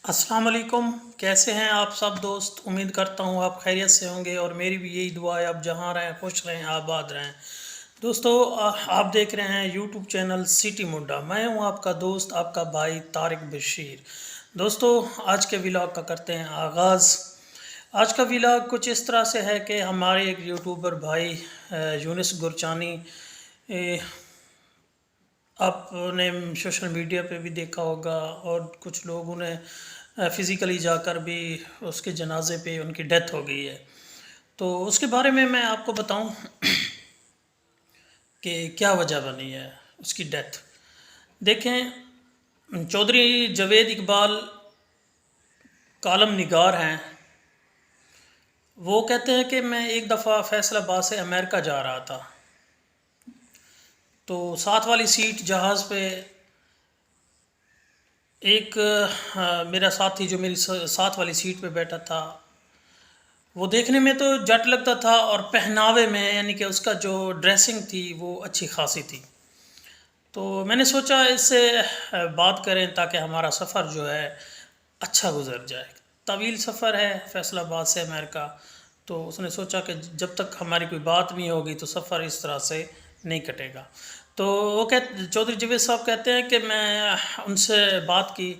السلام علیکم، کیسے ہیں آپ سب دوست؟ امید کرتا ہوں آپ خیریت سے ہوں گے، اور میری بھی یہی دعا ہے آپ جہاں رہیں خوش رہیں آباد رہیں۔ دوستو، آپ دیکھ رہے ہیں یوٹیوب چینل سٹی مڈا۔ میں ہوں آپ کا دوست، آپ کا بھائی طارق بشیر۔ دوستو، آج کے ولاگ کا کرتے ہیں آغاز۔ آج کا ولاگ کچھ اس طرح سے ہے کہ ہمارے ایک یوٹیوبر بھائی یونس گرچانی، آپ نے سوشل میڈیا پہ بھی دیکھا ہوگا، اور کچھ لوگوں نے فزیکلی جا کر بھی اس کے جنازے پہ ان کی ڈیتھ ہو گئی ہے۔ تو اس کے بارے میں آپ کو بتاؤں کہ کیا وجہ بنی ہے اس کی ڈیتھ۔ دیکھیں، چودھری جاوید اقبال کالم نگار ہیں۔ وہ کہتے ہیں کہ میں ایک دفعہ فیصل آباد سے امریکہ جا رہا تھا، تو ساتھ والی سیٹ جہاز پہ ایک میرا ساتھی جو میری ساتھ والی سیٹ پہ بیٹھا تھا، وہ دیکھنے میں تو جٹ لگتا تھا، اور پہناوے میں یعنی کہ اس کا جو ڈریسنگ تھی وہ اچھی خاصی تھی۔ تو میں نے سوچا اس سے بات کریں تاکہ ہمارا سفر جو ہے اچھا گزر جائے۔ طویل سفر ہے فیصل آباد سے امریکہ، تو اس نے سوچا کہ جب تک ہماری کوئی بات نہیں ہوگی تو سفر اس طرح سے نہیں کٹے گا۔ تو وہ چودھری جاوید صاحب کہتے ہیں کہ میں ان سے بات کی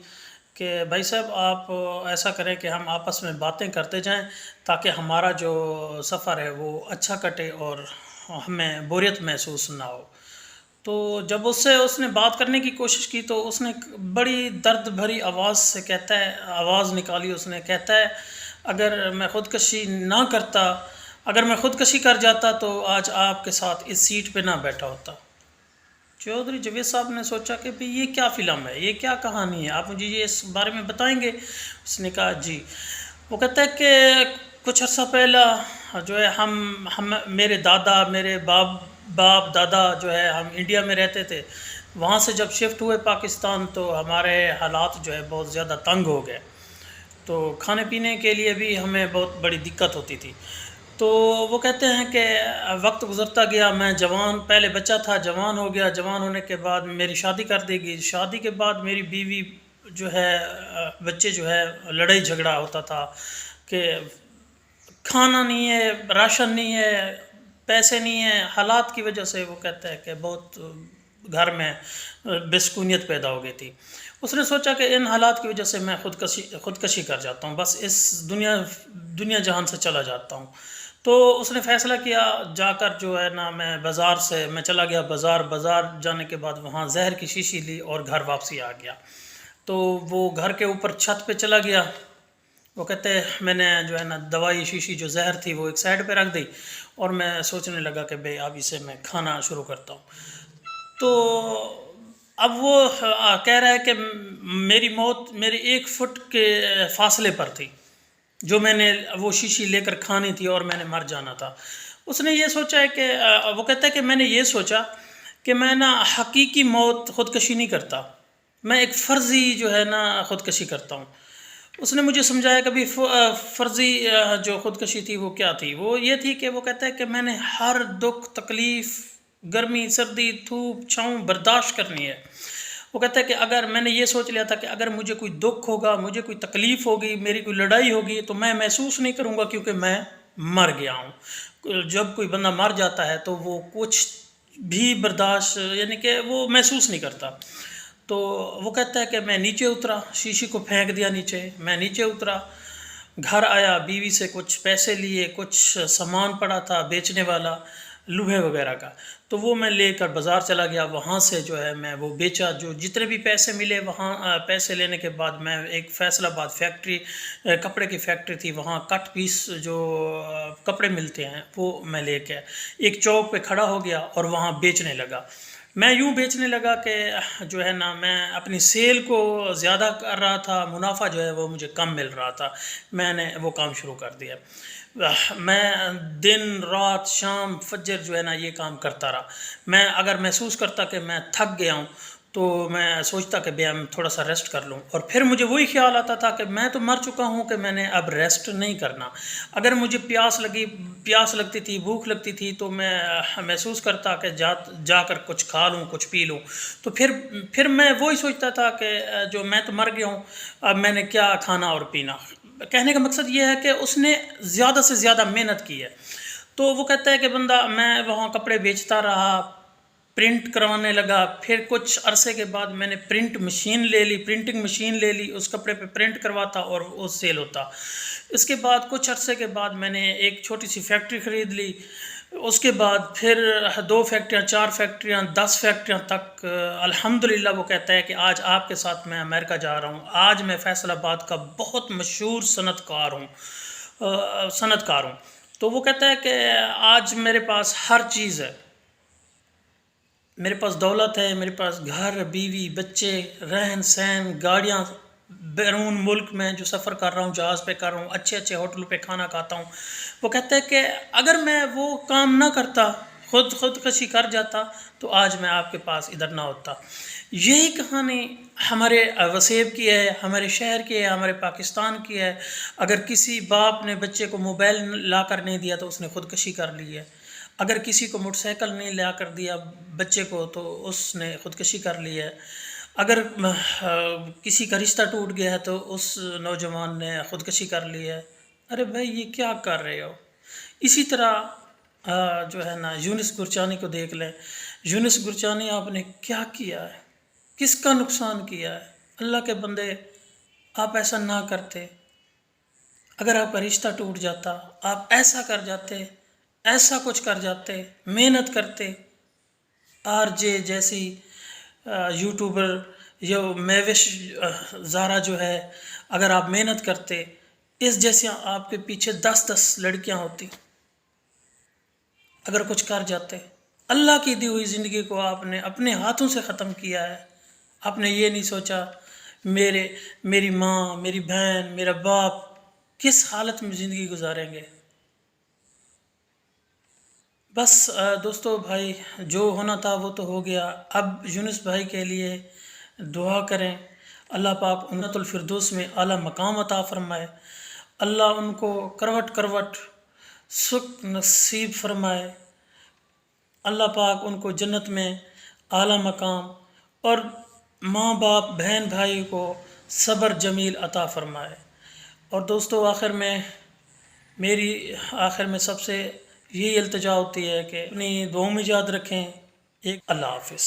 کہ بھائی صاحب آپ ایسا کریں کہ ہم آپس میں باتیں کرتے جائیں تاکہ ہمارا جو سفر ہے وہ اچھا کٹے اور ہمیں بوریت محسوس نہ ہو۔ تو جب اس نے بات کرنے کی کوشش کی تو اس نے بڑی درد بھری آواز سے کہتا ہے، آواز نکالی، اس نے کہتا ہے اگر میں خودکشی نہ کرتا، اگر میں خودکشی کر جاتا تو آج آپ کے ساتھ اس سیٹ پہ نہ بیٹھا ہوتا۔ چودھری جاوید صاحب نے سوچا کہ بھئی یہ کیا فلم ہے، یہ کیا کہانی ہے، آپ مجھے یہ اس بارے میں بتائیں گے؟ اس نے کہا جی۔ وہ کہتا ہے کہ کچھ عرصہ پہلا جو ہے ہم میرے دادا، میرے باپ دادا جو ہے ہم انڈیا میں رہتے تھے، وہاں سے جب شفٹ ہوئے پاکستان تو ہمارے حالات جو ہے بہت زیادہ تنگ ہو گئے، تو کھانے پینے کے لیے بھی ہمیں بہت بڑی دقت ہوتی تھی۔ تو وہ کہتے ہیں کہ وقت گزرتا گیا، میں جوان، پہلے بچہ تھا، جوان ہو گیا، جوان ہونے کے بعد میری شادی کر دی گئی، شادی کے بعد میری بیوی جو ہے، بچے جو ہے، لڑائی جھگڑا ہوتا تھا کہ کھانا نہیں ہے، راشن نہیں ہے، پیسے نہیں ہیں، حالات کی وجہ سے وہ کہتا ہے کہ بہت گھر میں بسکونیت پیدا ہو گئی تھی۔ اس نے سوچا کہ ان حالات کی وجہ سے میں خودکشی کر جاتا ہوں، بس اس دنیا جہان سے چلا جاتا ہوں۔ تو اس نے فیصلہ کیا، جا کر جو ہے نا، میں چلا گیا بازار جانے کے بعد وہاں زہر کی شیشی لی اور گھر واپسی آ گیا۔ تو وہ گھر کے اوپر چھت پہ چلا گیا، وہ کہتے ہیں میں نے جو ہے نا دوائی شیشی جو زہر تھی وہ ایک سائڈ پہ رکھ دی، اور میں سوچنے لگا کہ بھئی اب اسے میں کھانا شروع کرتا ہوں۔ تو اب وہ کہہ رہا ہے کہ میری موت میرے 1 فٹ کے فاصلے پر تھی، جو میں نے وہ شیشی لے کر کھانی تھی اور میں نے مر جانا تھا۔ اس نے یہ سوچا ہے کہ وہ کہتا ہے کہ میں نے یہ سوچا کہ میں نا حقیقی موت خودکشی نہیں کرتا، میں ایک فرضی جو ہے نا خودکشی کرتا ہوں۔ اس نے مجھے سمجھایا کہ بھی فرضی جو خودکشی تھی وہ کیا تھی۔ وہ یہ تھی کہ وہ کہتا ہے کہ میں نے ہر دکھ تکلیف، گرمی سردی دھوپ چھاؤں برداشت کرنی ہے۔ وہ کہتا ہے کہ اگر میں نے یہ سوچ لیا تھا کہ اگر مجھے کوئی دکھ ہوگا، مجھے کوئی تکلیف ہوگی، میری کوئی لڑائی ہوگی تو میں محسوس نہیں کروں گا، کیونکہ میں مر گیا ہوں۔ جب کوئی بندہ مر جاتا ہے تو وہ کچھ بھی برداشت یعنی کہ وہ محسوس نہیں کرتا۔ تو وہ کہتا ہے کہ میں نیچے اترا، شیشی کو پھینک دیا نیچے، میں نیچے اترا، گھر آیا، بیوی سے کچھ پیسے لیے، کچھ سامان پڑا تھا بیچنے والا، لوہے وغیرہ کا، تو وہ میں لے کر بازار چلا گیا، وہاں سے جو ہے میں وہ بیچا، جو جتنے بھی پیسے ملے وہاں پیسے لینے کے بعد میں ایک فیصل آباد فیکٹری، کپڑے کی فیکٹری تھی، وہاں کٹ پیس جو کپڑے ملتے ہیں وہ میں لے کے ایک چوک پہ کھڑا ہو گیا اور وہاں بیچنے لگا۔ میں یوں بیچنے لگا کہ جو ہے نا میں اپنی سیل کو زیادہ کر رہا تھا، منافع جو ہے وہ مجھے کم مل رہا تھا، میں نے وہ کام شروع کر دیا۔ میں دن رات شام فجر جو ہے نا یہ کام کرتا رہا۔ میں اگر محسوس کرتا کہ میں تھک گیا ہوں تو میں سوچتا کہ بھیا میں تھوڑا سا ریسٹ کر لوں، اور پھر مجھے وہی خیال آتا تھا کہ میں تو مر چکا ہوں کہ میں نے اب ریسٹ نہیں کرنا۔ اگر مجھے پیاس لگتی تھی، بھوک لگتی تھی، تو میں محسوس کرتا کہ جا کر کچھ کھا لوں، کچھ پی لوں، تو پھر میں وہی سوچتا تھا کہ جو میں تو مر گیا ہوں، اب میں نے کیا کھانا اور پینا۔ کہنے کا مقصد یہ ہے کہ اس نے زیادہ سے زیادہ محنت کی ہے۔ تو وہ کہتا ہے کہ بندہ، میں وہاں کپڑے بیچتا رہا، پرنٹ کروانے لگا، پھر کچھ عرصے کے بعد میں نے پرنٹنگ مشین لے لی، اس کپڑے پہ پرنٹ کرواتا اور وہ سیل ہوتا۔ اس کے بعد کچھ عرصے کے بعد میں نے ایک چھوٹی سی فیکٹری خرید لی، اس کے بعد پھر 2 فیکٹریاں، 4 فیکٹریاں، 10 فیکٹریاں تک۔ الحمدللہ وہ کہتا ہے کہ آج آپ کے ساتھ میں امریکہ جا رہا ہوں، آج میں فیصل آباد کا بہت مشہور صنعت کار ہوں۔ تو وہ کہتا ہے کہ آج میرے پاس ہر چیز ہے، میرے پاس دولت ہے، میرے پاس گھر، بیوی، بچے، رہن سہن، گاڑیاں، بیرون ملک میں جو سفر کر رہا ہوں، جہاز پہ کر رہا ہوں، اچھے اچھے ہوٹلوں پہ کھانا کھاتا ہوں۔ وہ کہتا ہے کہ اگر میں وہ کام نہ کرتا، خودکشی کر جاتا، تو آج میں آپ کے پاس ادھر نہ ہوتا۔ یہی کہانی ہمارے وسیب کی ہے، ہمارے شہر کی ہے، ہمارے پاکستان کی ہے۔ اگر کسی باپ نے بچے کو موبائل لا کر نہیں دیا تو اس نے خودکشی کر لی ہے، اگر کسی کو موٹر سائیکل نہیں لا کر دیا بچے کو تو اس نے خودکشی کر لی ہے، اگر کسی کا رشتہ ٹوٹ گیا ہے تو اس نوجوان نے خودکشی کر لی ہے۔ ارے بھائی یہ کیا کر رہے ہو؟ اسی طرح جو ہے نا، یونس گرچانی کو دیکھ لیں۔ یونس گرچانی آپ نے کیا کیا ہے، کس کا نقصان کیا ہے؟ اللہ کے بندے، آپ ایسا نہ کرتے۔ اگر آپ کا رشتہ ٹوٹ جاتا، آپ ایسا کر جاتے، ایسا کچھ کر جاتے، محنت کرتے۔ آر جے جیسی یوٹیوبر یا میوش زارا جو ہے، اگر آپ محنت کرتے، اس جیسے آپ کے پیچھے 10 لڑکیاں ہوتی، اگر کچھ کر جاتے۔ اللہ کی دی ہوئی زندگی کو آپ نے اپنے ہاتھوں سے ختم کیا ہے۔ آپ نے یہ نہیں سوچا میری ماں، میری بہن، میرا باپ کس حالت میں زندگی گزاریں گے۔ بس دوستو بھائی، جو ہونا تھا وہ تو ہو گیا۔ اب یونس بھائی کے لیے دعا کریں، اللہ پاک جنت الفردوس میں اعلیٰ مقام عطا فرمائے، اللہ ان کو کروٹ کروٹ سکھ نصیب فرمائے، اللہ پاک ان کو جنت میں اعلیٰ مقام، اور ماں باپ، بہن بھائی کو صبر جمیل عطا فرمائے۔ اور دوستو میری آخر میں سب سے یہی التجا ہوتی ہے کہ اپنی دعاؤں میں یاد رکھیں۔ اللہ حافظ۔